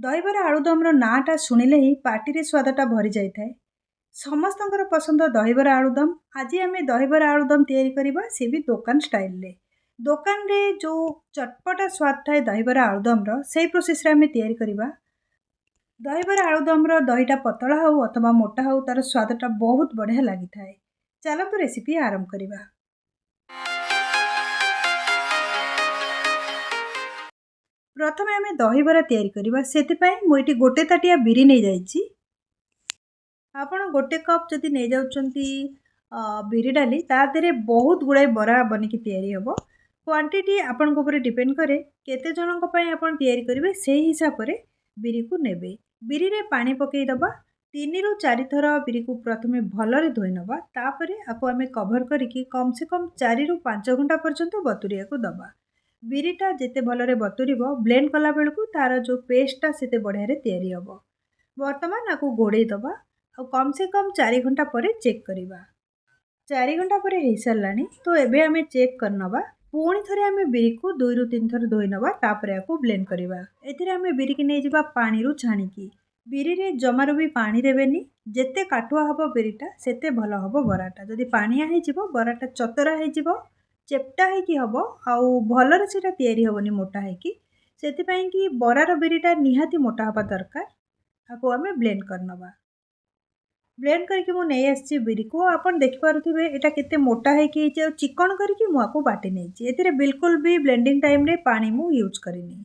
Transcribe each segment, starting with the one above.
ଦହିବରା ଆଳୁଦମର ନାଁଟା ଶୁଣିଲେ ହିଁ ପାଟିରେ ସ୍ୱାଦଟା ଭରି ଯାଇଥାଏ। ସମସ୍ତଙ୍କର ପସନ୍ଦ ଦହିବରା ଆଳୁଦମ। ଆଜି ଆମେ ଦହିବରା ଆଳୁଦମ ତିଆରି କରିବା, ସେ ବି ଦୋକାନ ଷ୍ଟାଇଲରେ। ଦୋକାନରେ ଯେଉଁ ଚଟପଟା ସ୍ୱାଦ ଥାଏ ଦହିବରା ଆଳୁଦମର, ସେଇ ପ୍ରୋସେସରେ ଆମେ ତିଆରି କରିବା। ଦହିବରା ଆଳୁଦମର ଦହିଟା ପତଳା ହେଉ ଅଥବା ମୋଟା ହେଉ, ତାର ସ୍ୱାଦଟା ବହୁତ ବଢ଼ିଆ ଲାଗିଥାଏ। ଚାଲନ୍ତୁ ରେସିପି ଆରମ୍ଭ କରିବା। ପ୍ରଥମେ ଆମେ ଦହିବରା ତିଆରି କରିବା। ସେଥିପାଇଁ ମୁଁ ଏଠି ଗୋଟେ ତାଟିଆ ବିରି ନେଇଯାଇଛି। ଆପଣ ଗୋଟେ କପ୍ ଯଦି ନେଇଯାଉଛନ୍ତି ବିରି ଡାଲି, ତା ଦେହରେ ବହୁତ ଗୁଡ଼ାଏ ବରା ବନିକି ତିଆରି ହେବ। କ୍ୱାଣ୍ଟିଟି ଆପଣଙ୍କ ଉପରେ ଡିପେଣ୍ଡ କରେ, କେତେ ଜଣଙ୍କ ପାଇଁ ଆପଣ ତିଆରି କରିବେ ସେଇ ହିସାବରେ ବିରିକୁ ନେବେ। ବିରିରେ ପାଣି ପକାଇଦେବା। 3ରୁ 4 ଥର ବିରିକୁ ପ୍ରଥମେ ଭଲରେ ଧୋଇ ନେବା। ତାପରେ ଆକୁ ଆମେ କଭର କରିକି କମ୍ ସେ କମ୍ 4ରୁ 5 ଘଣ୍ଟା ପର୍ଯ୍ୟନ୍ତ ବତୁରିବାକୁ ଦେବା। ବିରିଟା ଯେତେ ଭଲରେ ବତୁରିବ, ବ୍ଲେଣ୍ଡ କଲା ବେଳକୁ ତାର ଯେଉଁ ପେଷ୍ଟଟା ସେତେ ବଢ଼ିଆରେ ତିଆରି ହେବ। ବର୍ତ୍ତମାନ ଆକୁ ଘୋଡ଼େଇ ଦେବା ଆଉ କମ୍ ସେ କମ୍ 4 ଘଣ୍ଟା ପରେ ଚେକ୍ କରିବା। 4 ଘଣ୍ଟା ପରେ ହେଇସାରିଲାଣି, ତ ଏବେ ଆମେ ଚେକ୍ କରିନେବା। ପୁଣି ଥରେ ଆମେ ବିରିକୁ 2ରୁ 3 ଥର ଧୋଇ ନେବା, ତାପରେ ଆକୁ ବ୍ଲେଣ୍ଡ କରିବା। ଏଥିରେ ଆମେ ବିରିକି ନେଇଯିବା ପାଣିରୁ ଛାଣିକି। ବିରିରେ ଜମାରୁ ବି ପାଣି ଦେବେନି। ଯେତେ କାଠୁଆ ହେବ ବିରିଟା, ସେତେ ଭଲ ହେବ ବରାଟା। ଯଦି ପାଣିଆ ହେଇଯିବ, ବରାଟା ଚତରା ହେଇଯିବ, ଚେପ୍ଟା ହେଇକି ହେବ, ଆଉ ଭଲରେ ସେଇଟା ତିଆରି ହେବନି ମୋଟା ହେଇକି। ସେଥିପାଇଁ କି ବରାର ବିରିଟା ନିହାତି ମୋଟା ହେବା ଦରକାର। ଆକୁ ଆମେ ବ୍ଲେଣ୍ଡ କରିନେବା। ବ୍ଲେଣ୍ଡ କରିକି ମୁଁ ନେଇ ଆସିଛି ବିରିକୁ। ଆପଣ ଦେଖିପାରୁଥିବେ ଏଇଟା କେତେ ମୋଟା ହେଇକି ହେଇଛି, ଆଉ ଚିକଣ କରିକି ମୁଁ ଆକୁ ବାଟି ନେଇଛି। ଏଥିରେ ବିଲକୁଲ ବି ବ୍ଲେଣ୍ଡିଂ ଟାଇମ୍ରେ ପାଣି ମୁଁ ୟୁଜ୍ କରିନି।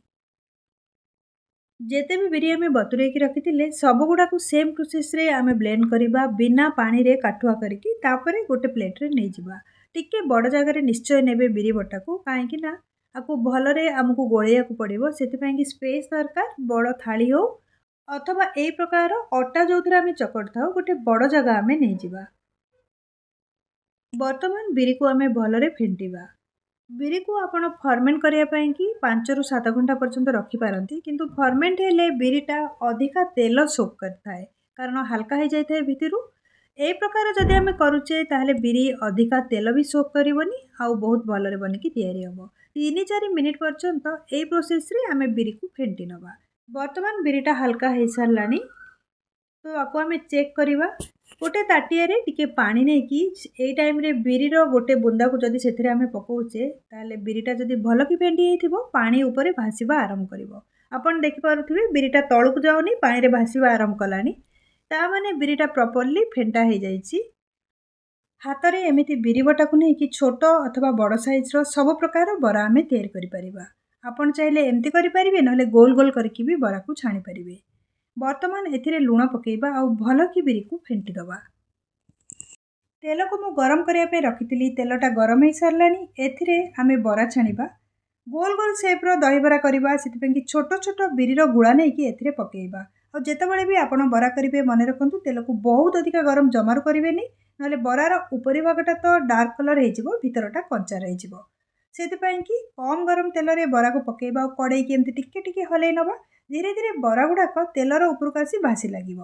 ଯେତେ ବି ବିରି ଆମେ ବତୁରେଇକି ରଖିଥିଲେ, ସବୁଗୁଡ଼ାକୁ ସେମ୍ ପ୍ରୋସେସ୍ରେ ଆମେ ବ୍ଲେଣ୍ଡ କରିବା, ବିନା ପାଣିରେ କାଠୁଆ କରିକି। ତାପରେ ଗୋଟେ ପ୍ଲେଟ୍ରେ ନେଇଯିବା। ଟିକେ ବଡ଼ ଜାଗାରେ ନିଶ୍ଚୟ ନେବେ ବିରି ବଟାକୁ, କାହିଁକି ନା ଆକୁ ଭଲରେ ଆମକୁ ଗୋଳେଇବାକୁ ପଡ଼ିବ। ସେଥିପାଇଁ କି ସ୍ପେସ୍ ଦରକାର। ବଡ଼ ଥାଳି ହେଉ ଅଥବା ଏଇ ପ୍ରକାର ଅଟା ଯେଉଁଥିରେ ଆମେ ଚକଟିଥାଉ, ଗୋଟେ ବଡ଼ ଜାଗା ଆମେ ନେଇଯିବା। ବର୍ତ୍ତମାନ ବିରିକୁ ଆମେ ଭଲରେ ଫେଣ୍ଟିବା। ବିରିକୁ ଆପଣ ଫର୍ମେଣ୍ଟ କରିବା ପାଇଁ କି 5ରୁ 7 ଘଣ୍ଟା ପର୍ଯ୍ୟନ୍ତ ରଖିପାରନ୍ତି, କିନ୍ତୁ ଫର୍ମେଣ୍ଟ ହେଲେ ବିରିଟା ଅଧିକା ତେଲ ସୋକ୍ କରିଥାଏ, କାରଣ ହାଲକା ହେଇଯାଇଥାଏ ଭିତରୁ। ଏଇ ପ୍ରକାର ଯଦି ଆମେ କରୁଛେ, ତାହେଲେ ବିରି ଅଧିକା ତେଲ ବି ସୋକ୍ କରିବନି, ଆଉ ବହୁତ ଭଲରେ ବନିକି ତିଆରି ହେବ। 3-4 ମିନିଟ୍ ପର୍ଯ୍ୟନ୍ତ ଏଇ ପ୍ରୋସେସ୍ରେ ଆମେ ବିରିକୁ ଫେଣ୍ଟି ନେବା। ବର୍ତ୍ତମାନ ବିରିଟା ହାଲକା ହେଇସାରିଲାଣି, ତ ଆକୁ ଆମେ ଚେକ୍ କରିବା। ଗୋଟେ ତାଟିଆରେ ଟିକେ ପାଣି ନେଇକି ଏଇ ଟାଇମ୍ରେ ବିରିର ଗୋଟେ ବୁନ୍ଦାକୁ ଯଦି ସେଥିରେ ଆମେ ପକାଉଛେ, ତାହେଲେ ବିରିଟା ଯଦି ଭଲକି ଫେଣ୍ଟି ହେଇଥିବ, ପାଣି ଉପରେ ଭାସିବା ଆରମ୍ଭ କରିବ। ଆପଣ ଦେଖିପାରୁଥିବେ ବିରିଟା ତଳକୁ ଯାଉନି, ପାଣିରେ ଭାସିବା ଆରମ୍ଭ କଲାଣି। ତା ମାନେ ବିରିଟା ପ୍ରପରଲି ଫେଣ୍ଟା ହେଇଯାଇଛି। ହାତରେ ଏମିତି ବିରି ବଟାକୁ ନେଇକି ଛୋଟ ଅଥବା ବଡ଼ ସାଇଜ୍ର ସବୁ ପ୍ରକାର ବରା ଆମେ ତିଆରି କରିପାରିବା। ଆପଣ ଚାହିଁଲେ ଏମିତି କରିପାରିବେ, ନହେଲେ ଗୋଲ ଗୋଲ କରିକି ବି ବରାକୁ ଛାଣିପାରିବେ। ବର୍ତ୍ତମାନ ଏଥିରେ ଲୁଣ ପକାଇବା ଆଉ ଭଲକି ବିରିକୁ ଫେଣ୍ଟି ଦେବା। ତେଲକୁ ମୁଁ ଗରମ କରିବା ପାଇଁ ରଖିଥିଲି। ତେଲଟା ଗରମ ହେଇସାରିଲାଣି। ଏଥିରେ ଆମେ ବରା ଛାଣିବା। ଗୋଲ ଗୋଲ ସେପ୍ର ଦହିବରା କରିବା। ସେଥିପାଇଁ କି ଛୋଟ ଛୋଟ ବିରିର ଗୁଳା ନେଇକି ଏଥିରେ ପକାଇବା। ଆଉ ଯେତେବେଳେ ବି ଆପଣ ବରା କରିବେ, ମନେ ରଖନ୍ତୁ ତେଲକୁ ବହୁତ ଅଧିକା ଗରମ ଜମାରୁ କରିବେନି, ନହେଲେ ବରାର ଉପରି ଭାଗଟା ତ ଡାର୍କ କଲର୍ ହେଇଯିବ, ଭିତରଟା କଞ୍ଚା ରହିଯିବ। ସେଥିପାଇଁ କି କମ୍ ଗରମ ତେଲରେ ବରାକୁ ପକାଇବା ଆଉ କଡ଼େଇକି ଏମିତି ଟିକେ ଟିକେ ହଲେଇ ନେବା। ଧୀରେ ଧୀରେ ବରା ଗୁଡ଼ାକ ତେଲର ଉପରକୁ ଆସି ଭାସି ଲାଗିବ।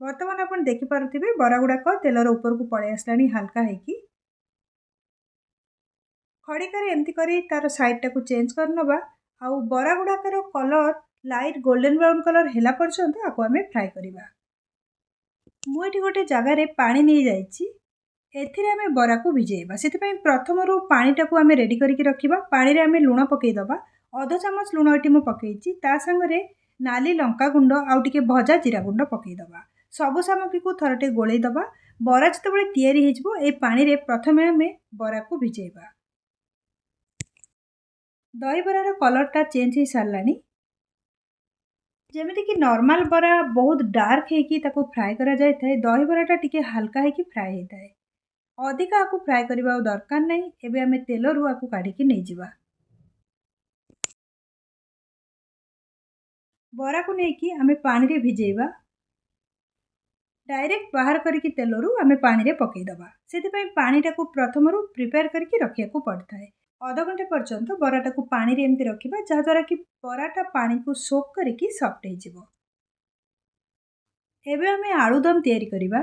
ବର୍ତ୍ତମାନ ଆପଣ ଦେଖିପାରୁଥିବେ ବରା ଗୁଡ଼ାକ ତେଲର ଉପରକୁ ପଳେଇ ଆସିଲାଣି ହାଲକା ହେଇକି। ଖଡ଼ିକାରେ ଏମିତି କରି ତାର ସାଇଡ଼୍ଟାକୁ ଚେଞ୍ଜ କରିନେବା। ଆଉ ବରା ଗୁଡ଼ାକର colour light golden brown colour ହେଲା ପର୍ଯ୍ୟନ୍ତ ଆକୁ ଆମେ ଫ୍ରାଏ କରିବା। ମୁଁ ଏଠି ଗୋଟେ ଜାଗାରେ ପାଣି ନେଇଯାଇଛି। ଏଥିରେ ଆମେ ବରାକୁ ଭିଜେଇବା। ସେଥିପାଇଁ ପ୍ରଥମରୁ ପାଣିଟାକୁ ଆମେ ରେଡ଼ି କରିକି ରଖିବା। ପାଣିରେ ଆମେ ଲୁଣ ପକାଇଦେବା। ଅଧ ଚାମଚ ଲୁଣ ଏଠି ମୁଁ ପକାଇଛି। ତା ସାଙ୍ଗରେ ନାଲି ଲଙ୍କା ଗୁଣ୍ଡ ଆଉ ଟିକେ ଭଜା ଜିରା ଗୁଣ୍ଡ ପକାଇଦେବା। ସବୁ ସାମଗ୍ରୀକୁ ଥରଟେ ଗୋଳେଇ ଦେବା। ବରା ଯେତେବେଳେ ତିଆରି ହେଇଯିବ, ଏଇ ପାଣିରେ ପ୍ରଥମେ ଆମେ ବରାକୁ ଭିଜେଇବା। ଦହିବରାର କଲର୍ଟା ଚେଞ୍ଜ ହେଇସାରିଲାଣି। ଯେମିତିକି ନର୍ମାଲ ବରା ବହୁତ ଡାର୍କ ହେଇକି ତାକୁ ଫ୍ରାଏ କରାଯାଇଥାଏ, ଦହିବରାଟା ଟିକେ ହାଲକା ହେଇକି ଫ୍ରାଏ ହେଇଥାଏ। ଅଧିକା ଆକୁ ଫ୍ରାଏ କରିବା ଆଉ ଦରକାର ନାହିଁ। ଏବେ ଆମେ ତେଲରୁ ଆକୁ କାଢ଼ିକି ନେଇଯିବା। ବରାକୁ ନେଇକି ଆମେ ପାଣିରେ ଭିଜେଇବା। ଡାଇରେକ୍ଟ ବାହାର କରିକି ତେଲରୁ ଆମେ ପାଣିରେ ପକାଇଦେବା। ସେଥିପାଇଁ ପାଣିଟାକୁ ପ୍ରଥମରୁ ପ୍ରିପେୟାର କରିକି ରଖିବାକୁ ପଡ଼ିଥାଏ। ଅଧଘଣ୍ଟେ ପର୍ଯ୍ୟନ୍ତ ବରାଟାକୁ ପାଣିରେ ଏମିତି ରଖିବା, ଯାହାଦ୍ୱାରା କି ବରାଟା ପାଣିକୁ ସୋକ୍ କରିକି ସଫ୍ଟ ହେଇଯିବ। ଏବେ ଆମେ ଆଳୁଦମ ତିଆରି କରିବା।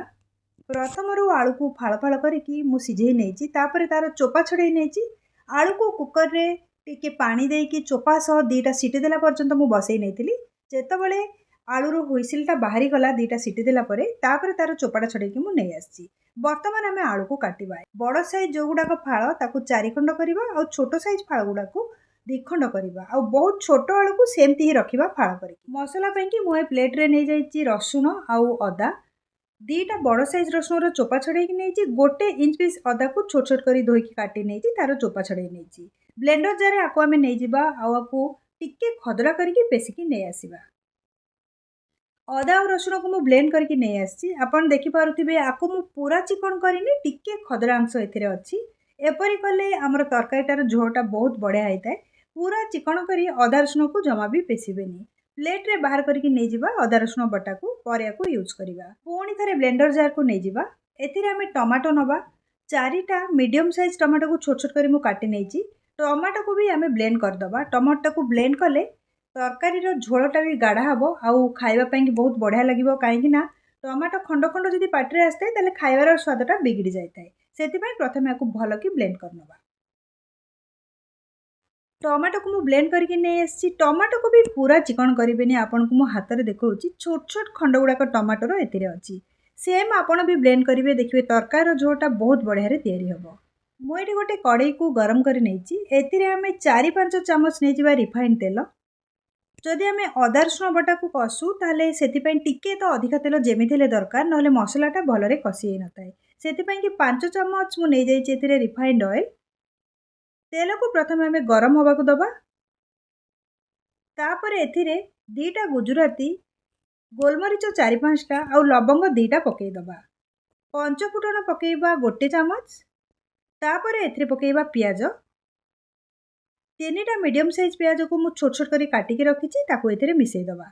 ପ୍ରଥମରୁ ଆଳୁକୁ ଫାଳ ଫାଳ କରିକି ମୁଁ ସିଝେଇ ନେଇଛି। ତାପରେ ତାର ଚୋପା ଛଡ଼େଇ ନେଇଛି। ଆଳୁକୁ କୁକରରେ ଟିକେ ପାଣି ଦେଇକି ଚୋପା ସହ 2ଟା ସିଟି ଦେଲା ପର୍ଯ୍ୟନ୍ତ ମୁଁ ବସେଇ ନେଇଥିଲି। ଯେତେବେଳେ ଆଳୁରୁ ହୁଇସିଲଟା ବାହାରିଗଲା ଦୁଇଟା ସିଟି ଦେଲା ପରେ ତାପରେ ତାର ଚୋପାଟା ଛଡ଼େଇକି ମୁଁ ନେଇ ଆସିଛି। ବର୍ତ୍ତମାନ ଆମେ ଆଳୁକୁ କାଟିବା। ବଡ଼ ସାଇଜ୍ ଯେଉଁଗୁଡ଼ାକ ଫାଳ ତାକୁ 4 ଖଣ୍ଡ କରିବା ଆଉ ଛୋଟ ସାଇଜ୍ ଫାଳ ଗୁଡ଼ାକୁ 2 ଖଣ୍ଡ କରିବା ଆଉ ବହୁତ ଛୋଟ ଆଳୁକୁ ସେମିତି ହିଁ ରଖିବା ଫାଳ କରିକି। ମସଲା ପାଇଁକି ମୁଁ ଏ ପ୍ଲେଟ୍ରେ ନେଇଯାଇଛି ରସୁଣ ଆଉ ଅଦା। ଦୁଇଟା ବଡ଼ ସାଇଜ୍ ରସୁଣର ଚୋପା ଛଡ଼େଇକି ନେଇଛି। 1 ଇଞ୍ଚ ପିସ୍ ଅଦାକୁ ଛୋଟ ଛୋଟ କରି ଧୋଇକି କାଟି ନେଇଛି, ତାର ଚୋପା ଛଡ଼େଇ ନେଇଛି। ବ୍ଲେଣ୍ଡର ଜାରେ ଆକୁ ଆମେ ନେଇଯିବା ଆଉ ଆକୁ ଟିକେ ଖଦଡ଼ା କରିକି ପେଶିକି ନେଇ ଆସିବା। ଅଦା ଆଉ ରସୁଣକୁ ମୁଁ ବ୍ଲେଣ୍ଡ କରିକି ନେଇ ଆସିଛି। ଆପଣ ଦେଖିପାରୁଥିବେ ଆକୁ ମୁଁ ପୁରା ଚିକଣ କରିନି, ଟିକେ ଖଦଡ଼ା ଅଂଶ ଏଥିରେ ଅଛି। ଏପରି କଲେ ଆମର ତରକାରୀଟାର ଝୋଳଟା ବହୁତ ବଢ଼ିଆ ହେଇଥାଏ। ପୁରା ଚିକଣ କରି ଅଦା ରସୁଣକୁ ଜମା ବି ପେଶିବେନି। ପ୍ଲେଟ୍ରେ ବାହାର କରିକି ନେଇଯିବା ଅଦା ରସୁଣ ବଟାକୁ, ପରେ ଆକୁ ୟୁଜ୍ କରିବା। ପୁଣି ଥରେ ବ୍ଲେଣ୍ଡର ଜାରକୁ ନେଇଯିବା। ଏଥିରେ ଆମେ ଟମାଟୋ ନେବା। 4ଟା ମିଡ଼ିୟମ୍ ସାଇଜ୍ ଟମାଟୋକୁ ଛୋଟ ଛୋଟ କରି ମୁଁ କାଟି ନେଇଛି। ଟମାଟୋକୁ ବି ଆମେ ବ୍ଲେଣ୍ଡ କରିଦେବା। ଟମାଟୋଟାକୁ ବ୍ଲେଣ୍ଡ କଲେ ତରକାରୀର ଝୋଳଟା ବି ଗାଢ଼ା ହେବ ଆଉ ଖାଇବା ପାଇଁକି ବହୁତ ବଢ଼ିଆ ଲାଗିବ। କାହିଁକି ନା ଟମାଟୋ ଖଣ୍ଡ ଖଣ୍ଡ ଯଦି ପାଟିରେ ଆସିଥାଏ ତାହେଲେ ଖାଇବାର ସ୍ୱାଦଟା ବିଗିଡ଼ି ଯାଇଥାଏ। ସେଥିପାଇଁ ପ୍ରଥମେ ଆକୁ ଭଲକି ବ୍ଲେଣ୍ଡ କରିନେବା। ଟମାଟୋକୁ ମୁଁ ବ୍ଲେଣ୍ଡ କରିକି ନେଇ ଆସିଛି। ଟମାଟୋକୁ ବି ପୁରା ଚିକଣ କରିବେନି, ଆପଣଙ୍କୁ ମୁଁ ହାତରେ ଦେଖାଉଛି। ଛୋଟ ଛୋଟ ଖଣ୍ଡ ଗୁଡ଼ାକ ଟମାଟୋର ଏଥିରେ ଅଛି। ସେମ୍ ଆପଣ ବି ବ୍ଲେଣ୍ଡ କରିବେ, ଦେଖିବେ ତରକାରୀର ଝୋଳଟା ବହୁତ ବଢ଼ିଆରେ ତିଆରି ହେବ। ମୁଁ ଏଠି ଗୋଟେ କଡ଼େଇକୁ ଗରମ କରି ନେଇଛି। ଏଥିରେ ଆମେ 4-5 ଚାମଚ ନେଇଯିବା ରିଫାଇଣ୍ଡ ତେଲ। ଯଦି ଆମେ ଅଦା ରସୁଣ ବଟାକୁ କଷୁ ତାହେଲେ ସେଥିପାଇଁ ଟିକେ ତ ଅଧିକା ତେଲ ଯେମିତି ହେଲେ ଦରକାର, ନହେଲେ ମସଲାଟା ଭଲରେ କଷି ହେଇନଥାଏ। ସେଥିପାଇଁ କି 5 ଚାମଚ ମୁଁ ନେଇଯାଇଛି ଏଥିରେ ରିଫାଇଣ୍ଡ ଅଏଲ୍। ତେଲକୁ ପ୍ରଥମେ ଆମେ ଗରମ ହେବାକୁ ଦେବା। ତାପରେ ଏଥିରେ 2ଟା ଗୁଜୁରାତି, ଗୋଲମରିଚ 4-5ଟା ଆଉ ଲବଙ୍ଗ 2ଟା ପକାଇଦେବା। ପଞ୍ଚଫୁଟଣ ପକାଇବା 1 ଚାମଚ। ତାପରେ ଏଥିରେ ପକାଇବା ପିଆଜ। 3ଟା ମିଡ଼ିୟମ୍ ସାଇଜ୍ ପିଆଜକୁ ମୁଁ ଛୋଟ ଛୋଟ କରି କାଟିକି ରଖିଛି, ତାକୁ ଏଥିରେ ମିଶାଇଦେବା।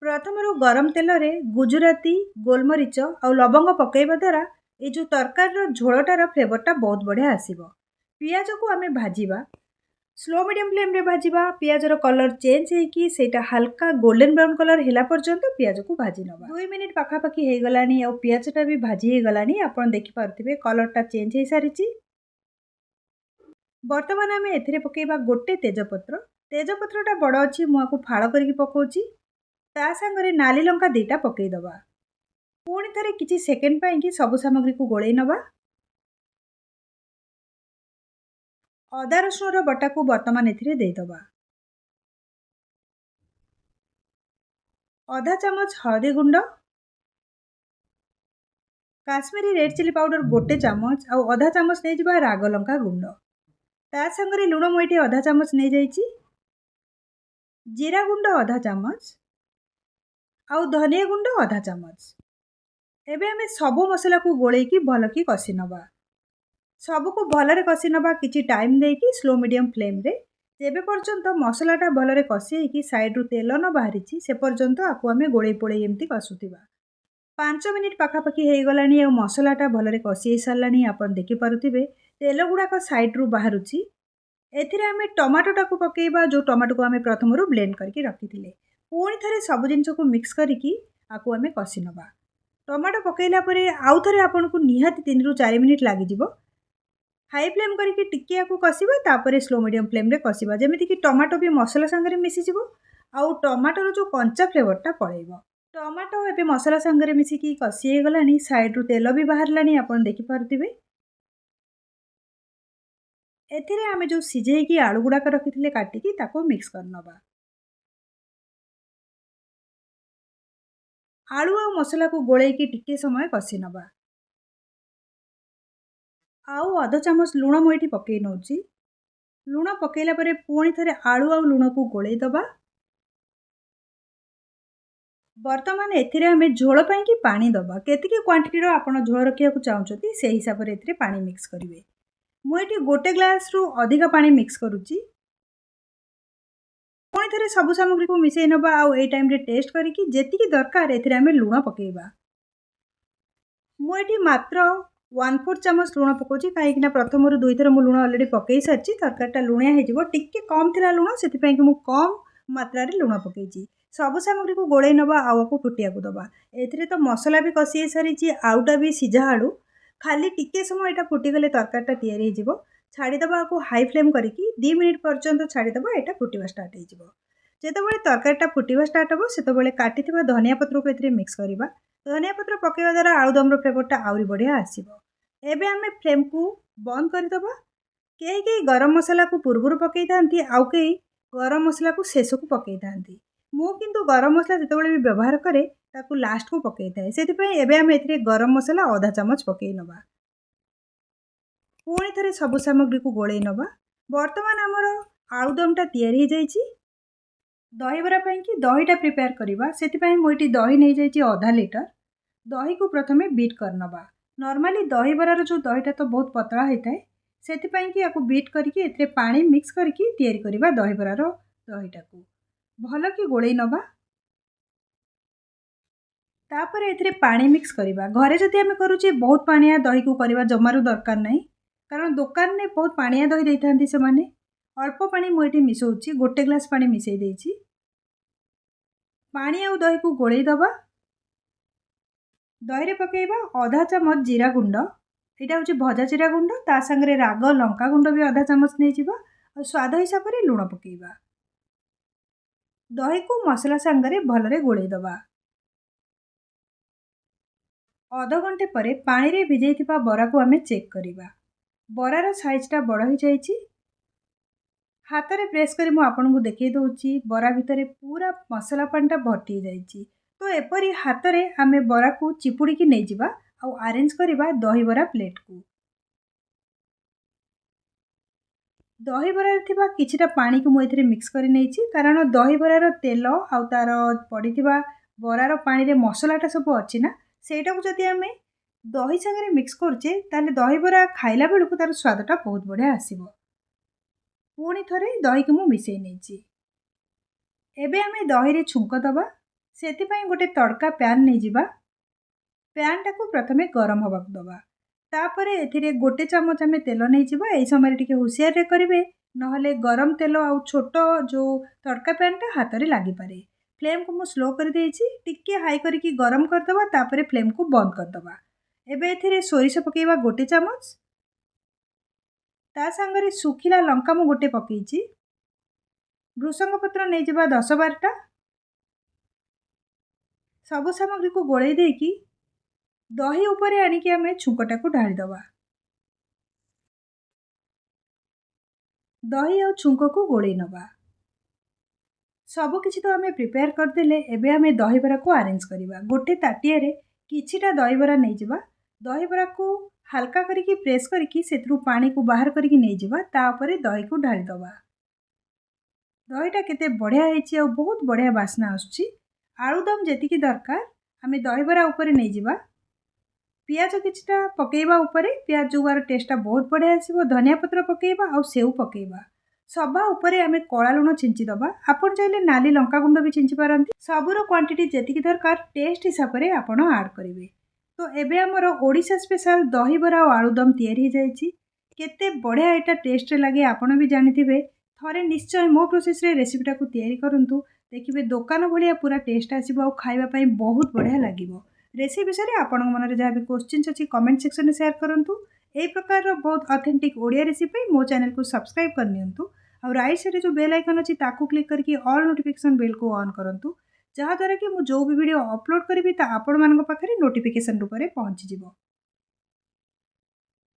ପ୍ରଥମରୁ ଗରମ ତେଲରେ ଗୁଜୁରାତି, ଗୋଲମରିଚ ଆଉ ଲବଙ୍ଗ ପକାଇବା ଦ୍ୱାରା ଏ ଯେଉଁ ତରକାରୀର ଝୋଳଟାର ଫ୍ଲେଭରଟା ବହୁତ ବଢ଼ିଆ ଆସିବ। ପିଆଜକୁ ଆମେ ଭାଜିବା। ସ୍ଲୋ ମିଡ଼ିୟମ୍ ଫ୍ଲେମ୍ରେ ଭାଜିବା। ପିଆଜର କଲର୍ ଚେଞ୍ଜ ହେଇକି ସେଇଟା ହାଲକା ଗୋଲ୍ଡେନ୍ ବ୍ରାଉନ୍ କଲର୍ ହେଲା ପର୍ଯ୍ୟନ୍ତ ପିଆଜକୁ ଭାଜି ନେବା। 2 ମିନିଟ୍ ପାଖାପାଖି ହେଇଗଲାଣି ଆଉ ପିଆଜଟା ବି ଭାଜି ହେଇଗଲାଣି। ଆପଣ ଦେଖିପାରୁଥିବେ କଲର୍ଟା ଚେଞ୍ଜ ହେଇସାରିଛି। ବର୍ତ୍ତମାନ ଆମେ ଏଥିରେ ପକାଇବା 1 ତେଜପତ୍ର। ତେଜପତ୍ରଟା ବଡ଼ ଅଛି, ମୁଁ ଆକୁ ଫାଳ କରିକି ପକାଉଛି। ତା ସାଙ୍ଗରେ ନାଲି ଲଙ୍କା 2ଟା ପକାଇଦେବା। ପୁଣି ଥରେ କିଛି ସେକେଣ୍ଡ ପାଇଁକି ସବୁ ସାମଗ୍ରୀକୁ ଗୋଳେଇ ନେବା। ଅଦା ରସୁଣର ବଟାକୁ ବର୍ତ୍ତମାନ ଏଥିରେ ଦେଇଦେବା। ଅଧା ଚାମଚ ହଳଦୀ ଗୁଣ୍ଡ, କାଶ୍ମୀରୀ ରେଡ୍ ଚିଲି ପାଉଡର 1 ଚାମଚ ଆଉ ଅଧା ଚାମଚ ନେଇଯିବା ରାଗ ଲଙ୍କା ଗୁଣ୍ଡ। ତା ସାଙ୍ଗରେ ଲୁଣ ମୁଁ ଏଠି ଅଧା ଚାମଚ ନେଇଯାଇଛି। ଜିରା ଗୁଣ୍ଡ ଅଧା ଚାମଚ ଆଉ ଧନିଆ ଗୁଣ୍ଡ ଅଧା ଚାମଚ। ଏବେ ଆମେ ସବୁ ମସଲାକୁ ଗୋଳେଇକି ଭଲକି କଷି ନେବା। ସବୁକୁ ଭଲରେ କଷି ନେବା କିଛି ଟାଇମ୍ ଦେଇକି ସ୍ଲୋ ମିଡ଼ିୟମ୍ ଫ୍ଲେମ୍ରେ। ଯେବେ ପର୍ଯ୍ୟନ୍ତ ମସଲାଟା ଭଲରେ କଷି ହେଇକି ସାଇଡ଼୍ରୁ ତେଲ ନ ବାହାରିଛି ସେ ପର୍ଯ୍ୟନ୍ତ ଆକୁ ଆମେ ଗୋଳେଇ ପୋଳେଇ ଏମିତି କଷୁଥିବା। 5 ମିନିଟ୍ ପାଖାପାଖି ହେଇଗଲାଣି ଆଉ ମସଲାଟା ଭଲରେ କଷି ହେଇସାରିଲାଣି। ଆପଣ ଦେଖିପାରୁଥିବେ ତେଲ ଗୁଡ଼ାକ ସାଇଡ଼୍ରୁ ବାହାରୁଛି। ଏଥିରେ ଆମେ ଟମାଟୋଟାକୁ ପକାଇବା, ଯେଉଁ ଟମାଟୋକୁ ଆମେ ପ୍ରଥମରୁ ବ୍ଲେଣ୍ଡ କରିକି ରଖିଥିଲେ। ପୁଣି ଥରେ ସବୁ ଜିନିଷକୁ ମିକ୍ସ କରିକି ଆକୁ ଆମେ କଷି ନେବା। ଟମାଟୋ ପକାଇଲା ପରେ ଆଉ ଥରେ ଆପଣଙ୍କୁ ନିହାତି 3ରୁ 4 ମିନିଟ୍ ଲାଗିଯିବ। ହାଇ ଫ୍ଲେମ୍ କରିକି ଟିକେ ଆକୁ କଷିବା, ତାପରେ ସ୍ଲୋ ମିଡ଼ିୟମ୍ ଫ୍ଲେମ୍ରେ କଷିବା, ଯେମିତିକି ଟମାଟୋ ବି ମସଲା ସାଙ୍ଗରେ ମିଶିଯିବ ଆଉ ଟମାଟୋର ଯେଉଁ କଞ୍ଚା ଫ୍ଲେଭରଟା ପଳେଇବ। ଟମାଟୋ ଏବେ ମସଲା ସାଙ୍ଗରେ ମିଶିକି କଷି ହେଇଗଲାଣି। ସାଇଡ଼୍ରୁ ତେଲ ବି ବାହାରିଲାଣି, ଆପଣ ଦେଖିପାରୁଥିବେ। ଏଥିରେ ଆମେ ଯେଉଁ ସିଝେଇକି ଆଳୁ ଗୁଡ଼ାକ ରଖିଥିଲେ କାଟିକି ତାକୁ ମିକ୍ସ କରିନେବା। ଆଳୁ ଆଉ ମସଲାକୁ ଗୋଳେଇକି ଟିକେ ସମୟ କଷି ନେବା। ଆଉ ଅଧ ଚାମଚ ଲୁଣ ମୁଁ ଏଠି ପକାଇ ନେଉଛି। ଲୁଣ ପକାଇଲା ପରେ ପୁଣି ଥରେ ଆଳୁ ଆଉ ଲୁଣକୁ ଗୋଳେଇ ଦେବା। ବର୍ତ୍ତମାନ ଏଥିରେ ଆମେ ଝୋଳ ପାଇଁକି ପାଣି ଦେବା। କେତିକି କ୍ୱାଣ୍ଟିଟିର ଆପଣ ଝୋଳ ରଖିବାକୁ ଚାହୁଁଛନ୍ତି ସେହି ହିସାବରେ ଏଥିରେ ପାଣି ମିକ୍ସ କରିବେ। ମୁଁ ଏଠି 1 ଗ୍ଲାସ୍ରୁ ଅଧିକା ପାଣି ମିକ୍ସ କରୁଛି। ପୁଣି ଥରେ ସବୁ ସାମଗ୍ରୀକୁ ମିଶାଇ ନେବା ଆଉ ଏଇ ଟାଇମ୍ରେ ଟେଷ୍ଟ କରିକି ଯେତିକି ଦରକାର ଏଥିରେ ଆମେ ଲୁଣ ପକାଇବା। ମୁଁ ଏଠି ମାତ୍ର 1/4 ଚାମଚ ଲୁଣ ପକାଉଛି, କାହିଁକିନା ପ୍ରଥମରୁ 2 ଥର ମୁଁ ଲୁଣ ଅଲରେଡ଼ି ପକାଇ ସାରିଛି। ତରକାରୀଟା ଲୁଣିଆ ହେଇଯିବ। ଟିକେ କମ୍ ଥିଲା ଲୁଣ, ସେଥିପାଇଁକି ମୁଁ କମ୍ ମାତ୍ରାରେ ଲୁଣ ପକାଇଛି। ସବୁ ସାମଗ୍ରୀକୁ ଗୋଳେଇ ନେବା ଆଉ ଆକୁ ଫୁଟିବାକୁ ଦେବା। ଏଥିରେ ତ ମସଲା ବି କଷି ହେଇସାରିଛି, ଆଳୁଟା ବି ସିଝା ଆଳୁ। ଖାଲି ଟିକେ ସମୟ ଏଇଟା ଫୁଟିଗଲେ ତରକାରୀଟା ତିଆରି ହେଇଯିବ। ଛାଡ଼ିଦେବା ଆକୁ ହାଇ ଫ୍ଲେମ୍ କରିକି 2 ମିନିଟ୍ ପର୍ଯ୍ୟନ୍ତ ଛାଡ଼ିଦେବା, ଏଇଟା ଫୁଟିବା ଷ୍ଟାର୍ଟ ହେଇଯିବ। ଯେତେବେଳେ ତରକାରୀଟା ଫୁଟିବା ଷ୍ଟାର୍ଟ ହେବ ସେତେବେଳେ କାଟିଥିବା ଧନିଆ ପତ୍ରକୁ ଏଥିରେ ମିକ୍ସ କରିବା। ଧନିଆ ପତ୍ର ପକାଇବା ଦ୍ୱାରା ଆଳୁଦମର ଫ୍ଲେଭରଟା ଆହୁରି ବଢ଼ିଆ ଆସିବ। ଏବେ ଆମେ ଫ୍ଲେମ୍କୁ ବନ୍ଦ କରିଦେବା। କେହି କେହି ଗରମ ମସଲାକୁ ପୂର୍ବରୁ ପକାଇଥାନ୍ତି, ଆଉ କେହି ଗରମ ମସଲାକୁ ଶେଷକୁ ପକାଇଥାନ୍ତି। ମୁଁ କିନ୍ତୁ ଗରମ ମସଲା ଯେତେବେଳେ ବି ବ୍ୟବହାର କରେ ତାକୁ ଲାଷ୍ଟକୁ ପକାଇଥାଏ। ସେଥିପାଇଁ ଏବେ ଆମେ ଏଥିରେ ଗରମ ମସଲା ଅଧା ଚାମଚ ପକାଇ ନେବା। ପୁଣି ଥରେ ସବୁ ସାମଗ୍ରୀକୁ ଗୋଳେଇ ନେବା। ବର୍ତ୍ତମାନ ଆମର ଆଳୁଦମଟା ତିଆରି ହୋଇଯାଇଛି। ଦହିବରା ପାଇଁକି ଦହିଟା ପ୍ରିପେୟାର କରିବା। ସେଥିପାଇଁ ମୁଁ ଏଠି ଦହି ନେଇଯାଇଛି ଅଧା ଲିଟର। ଦହିକୁ ପ୍ରଥମେ ବିଟ୍ କରିନେବା। ନର୍ମାଲି ଦହିବରାର ଯେଉଁ ଦହିଟା ତ ବହୁତ ପତଳା ହୋଇଥାଏ, ସେଥିପାଇଁକି ୟାକୁ ବିଟ୍ କରିକି ଏଥିରେ ପାଣି ମିକ୍ସ କରିକି ତିଆରି କରିବା ଦହିବରାର ଦହିଟାକୁ ଭଲକି ଗୋଳେଇ ନେବା। ତାପରେ ଏଥିରେ ପାଣି ମିକ୍ସ କରିବା। ଘରେ ଯଦି ଆମେ କରୁଛେ ବହୁତ ପାଣିଆ ଦହିକୁ କରିବା ଜମାରୁ ଦରକାର ନାହିଁ, କାରଣ ଦୋକାନରେ ବହୁତ ପାଣିଆ ଦହି ଦେଇଥାନ୍ତି ସେମାନେ। ଅଳ୍ପ ପାଣି ମୁଁ ଏଠି ମିଶାଉଛି, 1 ଗ୍ଲାସ୍ ପାଣି ମିଶାଇ ଦେଇଛି। ପାଣି ଆଉ ଦହିକୁ ଗୋଳେଇ ଦେବା। ଦହିରେ ପକାଇବା ଅଧା ଚାମଚ ଜିରା ଗୁଣ୍ଡ, ଏଇଟା ହେଉଛି ଭଜା ଜିରା ଗୁଣ୍ଡ। ତା ସାଙ୍ଗରେ ରାଗ ଲଙ୍କା ଗୁଣ୍ଡ ବି ଅଧା ଚାମଚ ନେଇଯିବା। ଆଉ ସ୍ୱାଦ ହିସାବରେ ଲୁଣ ପକାଇବା। ଦହିକୁ ମସଲା ସାଙ୍ଗରେ ଭଲରେ ଗୋଳେଇ ଦେବା। ଅଧଘଣ୍ଟେ ପରେ ପାଣିରେ ଭିଜେଇଥିବା ବରାକୁ ଆମେ ଚେକ୍ କରିବା। ବରାର ସାଇଜ୍ଟା ବଡ଼ ହୋଇଯାଇଛି। ହାତରେ ପ୍ରେସ୍ କରି ମୁଁ ଆପଣଙ୍କୁ ଦେଖାଇ ଦେଉଛି, ବରା ଭିତରେ ପୁରା ମସଲା ପାଣିଟା ଭର୍ତ୍ତି ହୋଇଯାଇଛି। ତ ଏପରି ହାତରେ ଆମେ ବରାକୁ ଚିପୁଡ଼ିକି ନେଇଯିବା ଆଉ ଆରେଞ୍ଜ କରିବା ଦହିବରା ପ୍ଲେଟ୍କୁ। ଦହିବରାରେ ଥିବା କିଛିଟା ପାଣିକୁ ମୁଁ ଏଥିରେ ମିକ୍ସ କରି ନେଇଛି, କାରଣ ଦହିବରାର ତେଲ ଆଉ ତା'ର ପଡ଼ିଥିବା ବରାର ପାଣିରେ ମସଲାଟା ସବୁ ଅଛି ନା, ସେଇଟାକୁ ଯଦି ଆମେ ଦହି ସାଙ୍ଗରେ ମିକ୍ସ କରୁଛେ ତାହେଲେ ଦହିବରା ଖାଇଲା ବେଳକୁ ତା'ର ସ୍ୱାଦଟା ବହୁତ ବଢ଼ିଆ ଆସିବ। ପୁଣି ଥରେ ଦହିକୁ ମୁଁ ମିଶାଇ ନେଇଛି। ଏବେ ଆମେ ଦହିରେ ଛୁଙ୍କ ଦେବା। ସେଥିପାଇଁ ଗୋଟେ ତଡ଼କା ପ୍ୟାନ୍ ନେଇଯିବା। ପ୍ୟାନ୍ଟାକୁ ପ୍ରଥମେ ଗରମ ହେବାକୁ ଦେବା। ତାପରେ ଏଥିରେ 1 ଚାମଚ ଆମେ ତେଲ ନେଇଯିବା। ଏହି ସମୟରେ ଟିକେ ହୁସିଆରରେ କରିବେ, ନହେଲେ ଗରମ ତେଲ ଆଉ ଛୋଟ ଯେଉଁ ତଡ଼କା ପ୍ୟାନ୍ଟା ହାତରେ ଲାଗିପାରେ। ଫ୍ଲେମ୍କୁ ମୁଁ ସ୍ଲୋ କରିଦେଇଛି। ଟିକେ ହାଇ କରିକି ଗରମ କରିଦେବା, ତାପରେ ଫ୍ଲେମ୍କୁ ବନ୍ଦ କରିଦେବା। ଏବେ ଏଥିରେ ସୋରିଷ ପକାଇବା 1 ଚାମଚ। ତା ସାଙ୍ଗରେ ଶୁଖିଲା ଲଙ୍କା ମୁଁ 1 ପକାଇଛି। ଭୃଷଙ୍ଗ ପତ୍ର ନେଇଯିବା 10-12ଟା। ସବୁ ସାମଗ୍ରୀକୁ ଗୋଳେଇ ଦେଇକି ଦହି ଉପରେ ଆଣିକି ଆମେ ଛୁଙ୍କଟାକୁ ଢାଳିଦେବା। ଦହି ଆଉ ଛୁଙ୍କକୁ ଗୋଳେଇ ନେବା। ସବୁକିଛି ତ ଆମେ ପ୍ରିପେୟାର କରିଦେଲେ। ଏବେ ଆମେ ଦହିବରାକୁ ଆରେଞ୍ଜ କରିବା। ଗୋଟେ ତାଟିଆରେ କିଛିଟା ଦହିବରା ନେଇଯିବା। ଦହିବରାକୁ ହାଲକା କରିକି ପ୍ରେସ୍ କରିକି ସେଥିରୁ ପାଣିକୁ ବାହାର କରିକି ନେଇଯିବା। ତା ଉପରେ ଦହିକୁ ଢାଳିଦେବା। ଦହିଟା କେତେ ବଢ଼ିଆ ହେଇଛି ଆଉ ବହୁତ ବଢ଼ିଆ ବାସ୍ନା ଆସୁଛି। ଆଳୁଦମ ଯେତିକି ଦରକାର ଆମେ ଦହିବରା ଉପରେ ନେଇଯିବା। ପିଆଜ କିଛିଟା ପକାଇବା ଉପରେ, ପିଆଜ ଯୋଗୁଁ ଟେଷ୍ଟଟା ବହୁତ ବଢ଼ିଆ ଆସିବ। ଧନିଆ ପତ୍ର ପକାଇବା ଆଉ ସେଉ ପକାଇବା। ସଭା ଉପରେ ଆମେ କଳା ଲୁଣ ଛିଞ୍ଚିଦେବା। ଆପଣ ଚାହିଁଲେ ନାଲି ଲଙ୍କାଗୁଣ୍ଡ ବି ଛିଞ୍ଚି ପାରନ୍ତି। ସବୁର କ୍ୱାଣ୍ଟିଟି ଯେତିକି ଦରକାର ଟେଷ୍ଟ ହିସାବରେ ଆପଣ ଆଡ଼୍ କରିବେ। ତ ଏବେ ଆମର ଓଡ଼ିଶା ସ୍ପେଶାଲ ଦହିବରା ଆଉ ଆଳୁଦମ ତିଆରି ହୋଇଯାଇଛି। କେତେ ବଢ଼ିଆ ଏଇଟା ଟେଷ୍ଟରେ ଲାଗେ ଆପଣ ବି ଜାଣିଥିବେ। ଥରେ ନିଶ୍ଚୟ ମୋ ପ୍ରୋସେସ୍ରେ ରେସିପିଟାକୁ ତିଆରି କରନ୍ତୁ। ଦେଖିବେ ଦୋକାନ ଭଳିଆ ପୁରା ଟେଷ୍ଟ ଆସିବ ଆଉ ଖାଇବା ପାଇଁ ବହୁତ ବଢ଼ିଆ ଲାଗିବ। ରେସିପି ବିଷୟରେ ଆପଣଙ୍କ ମନରେ ଯାହା ବି କ୍ୱେଶ୍ଚିନ୍ସ ଅଛି କମେଣ୍ଟ ସେକ୍ସନରେ ସେୟାର କରନ୍ତୁ। ଏହି ପ୍ରକାରର ବହୁତ ଅଥେଣ୍ଟିକ୍ ଓଡ଼ିଆ ରେସିପି ପାଇଁ ମୋ ଚ୍ୟାନେଲକୁ ସବସ୍କ୍ରାଇବ୍ କରିନିଅନ୍ତୁ। ଆଉ ରାଇଟ୍ ସାଇଡ଼୍ରେ ଯେଉଁ ବେଲ୍ ଆଇକନ୍ ଅଛି ତାକୁ କ୍ଲିକ୍ କରିକି ଅଲ୍ ନୋଟିଫିକେସନ୍ ବେଲ୍କୁ ଅନ୍ କରନ୍ତୁ, ଯାହାଦ୍ୱାରା କି ମୁଁ ଯେଉଁ ବି ଭିଡ଼ିଓ ଅପଲୋଡ଼ କରିବି ତା ଆପଣମାନଙ୍କ ପାଖରେ ନୋଟିଫିକେସନ୍ ରୂପରେ ପହଞ୍ଚିଯିବ।